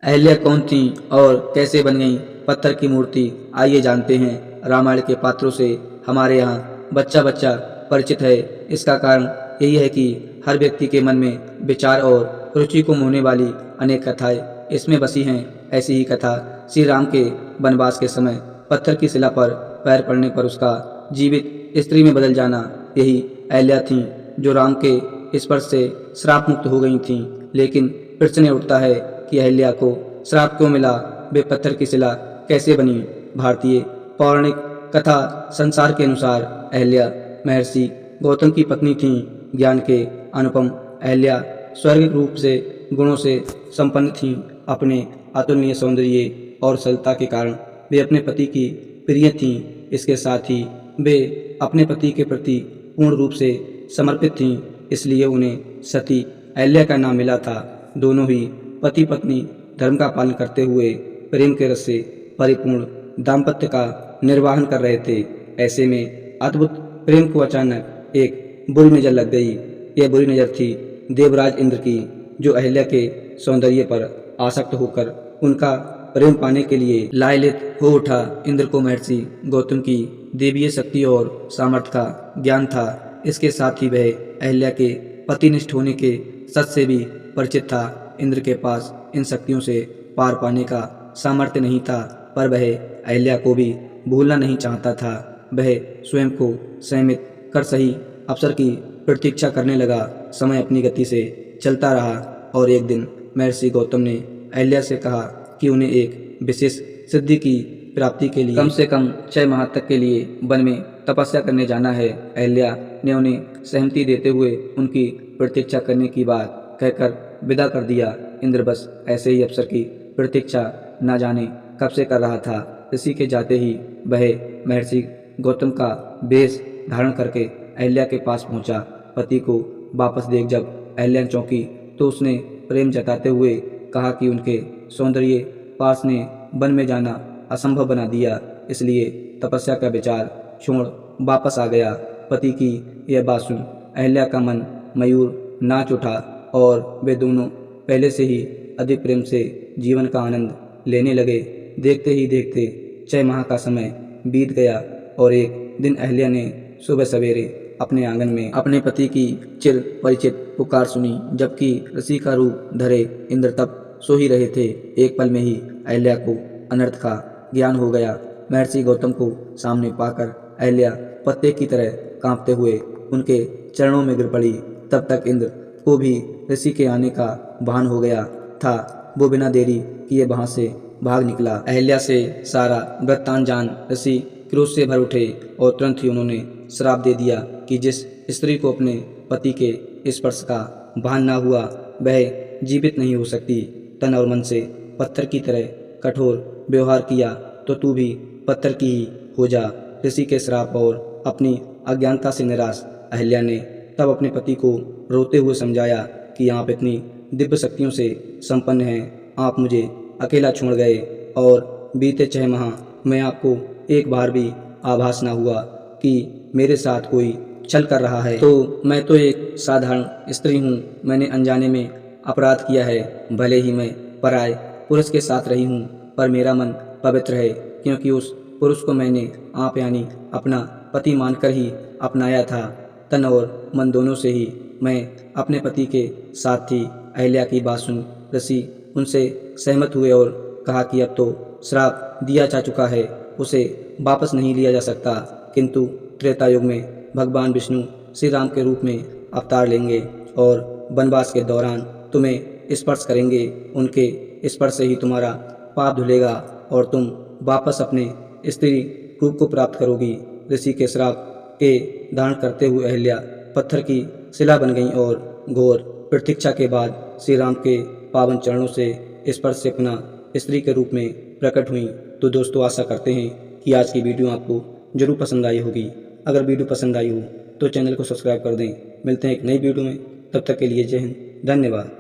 अहल्या कौन थीं और कैसे बन गईं पत्थर की मूर्ति, आइए जानते हैं। रामायण के पात्रों से हमारे यहाँ बच्चा बच्चा परिचित है। इसका कारण यही है कि हर व्यक्ति के मन में विचार और रुचि को मोहने वाली अनेक कथाएं इसमें बसी हैं। ऐसी ही कथा श्री राम के वनवास के समय पत्थर की शिला पर पैर पड़ने पर उसका जीवित स्त्री में बदल जाना, यही अहल्या थीं जो राम के स्पर्श से श्राप मुक्त हो गई थीं। लेकिन प्रश्न यह उठता है कि अहल्या को श्राप क्यों मिला, वे पत्थर की शिला कैसे बनी। भारतीय पौराणिक कथा संसार के अनुसार अहल्या महर्षि गौतम की पत्नी थीं। ज्ञान के अनुपम अहल्या स्वर्ग रूप से गुणों से संपन्न थीं। अपने अतुलनीय सौंदर्य और सरलता के कारण वे अपने पति की प्रिय थीं। इसके साथ ही वे अपने पति के प्रति पूर्ण रूप से समर्पित थीं, इसलिए उन्हें सती अहल्या का नाम मिला था। दोनों ही पति पत्नी धर्म का पालन करते हुए प्रेम के रस से परिपूर्ण दाम्पत्य का निर्वाहन कर रहे थे। ऐसे में अद्भुत प्रेम को अचानक एक बुरी नज़र लग गई। यह बुरी नज़र थी देवराज इंद्र की, जो अहल्या के सौंदर्य पर आसक्त होकर उनका प्रेम पाने के लिए लालायित हो उठा। इंद्र को महर्षि गौतम की देवीय शक्ति और सामर्थ्य का ज्ञान था। इसके साथ ही वह अहल्या के पतिनिष्ठ होने के सच से भी परिचित था। इंद्र के पास इन शक्तियों से पार पाने का सामर्थ्य नहीं था, पर वह अहल्या को भी भूलना नहीं चाहता था। वह स्वयं को संयमित कर सही अवसर की प्रतीक्षा करने लगा। समय अपनी गति से चलता रहा और एक दिन महर्षि गौतम ने अहल्या से कहा कि उन्हें एक विशेष सिद्धि की प्राप्ति के लिए कम से कम 6 माह तक के लिए वन में तपस्या करने जाना है। अहल्या ने उन्हें सहमति देते हुए उनकी प्रतीक्षा करने की बात कहकर विदा कर दिया। इंद्र बस ऐसे ही अवसर की प्रतीक्षा न जाने कब से कर रहा था। ऋषि के जाते ही वह महर्षि गौतम का वेश धारण करके अहल्या के पास पहुंचा। पति को वापस देख जब अहल्या चौंकी तो उसने प्रेम जताते हुए कहा कि उनके सौंदर्य पास ने वन में जाना असंभव बना दिया, इसलिए तपस्या का विचार छोड़ वापस आ गया। पति की यह बात सुन अहल्या का मन मयूर नाच उठा और वे दोनों पहले से ही अधिक प्रेम से जीवन का आनंद लेने लगे। देखते ही देखते 6 माह का समय बीत गया और एक दिन अहल्या ने सुबह सवेरे अपने आंगन में अपने पति की चिर परिचित पुकार सुनी, जबकि ऋषि का रूप धरे इंद्र तब सो ही रहे थे। एक पल में ही अहल्या को अनर्थ का ज्ञान हो गया। महर्षि गौतम को सामने पाकर अहल्या पत्ते की तरह कांपते हुए उनके चरणों में गिर पड़ी। तब तक इंद्र को भी ऋषि के आने का भान हो गया था। वो बिना देरी किए वहां से भाग निकला। अहल्या से सारा वृत्तांत जान ऋषि क्रोध से भर उठे और तुरंत ही उन्होंने श्राप दे दिया कि जिस स्त्री को अपने पति के स्पर्श का भान ना हुआ वह जीवित नहीं हो सकती। तन और मन से पत्थर की तरह कठोर व्यवहार किया तो तू भी पत्थर की ही हो जा। ऋषि के श्राप और अपनी अज्ञानता से निराश अहल्या ने तब अपने पति को रोते हुए समझाया कि आप इतनी दिव्य शक्तियों से संपन्न हैं, आप मुझे अकेला छोड़ गए और बीते 6 माह में आपको एक बार भी आभास ना हुआ कि मेरे साथ कोई छल कर रहा है। तो मैं तो एक साधारण स्त्री हूँ, मैंने अनजाने में अपराध किया है। भले ही मैं पराये पुरुष के साथ रही हूँ, पर मेरा मन पवित्र है, क्योंकि उस पुरुष को मैंने आप यानी अपना पति मानकर ही अपनाया था। तन और मन दोनों से ही मैं अपने पति के साथ थी। अहल्या की बात सुन ऋषि उनसे सहमत हुए और कहा कि अब तो श्राप दिया जा चुका है, उसे वापस नहीं लिया जा सकता। किंतु त्रेता युग में भगवान विष्णु श्री राम के रूप में अवतार लेंगे और वनवास के दौरान तुम्हें स्पर्श करेंगे। उनके स्पर्श से ही तुम्हारा पाप धुलेगा और तुम वापस अपने स्त्री रूप को प्राप्त करोगी। ऋषि के श्राप के धारण करते हुए अहल्या पत्थर की शिला बन गई और घोर प्रतीक्षा के बाद श्री राम के पावन चरणों से स्पर्श से पुनः स्त्री के रूप में प्रकट हुई। तो दोस्तों, आशा करते हैं कि आज की वीडियो आपको जरूर पसंद आई होगी। अगर वीडियो पसंद आई हो तो चैनल को सब्सक्राइब कर दें। मिलते हैं एक नई वीडियो में, तब तक के लिए जय हिंद, धन्यवाद।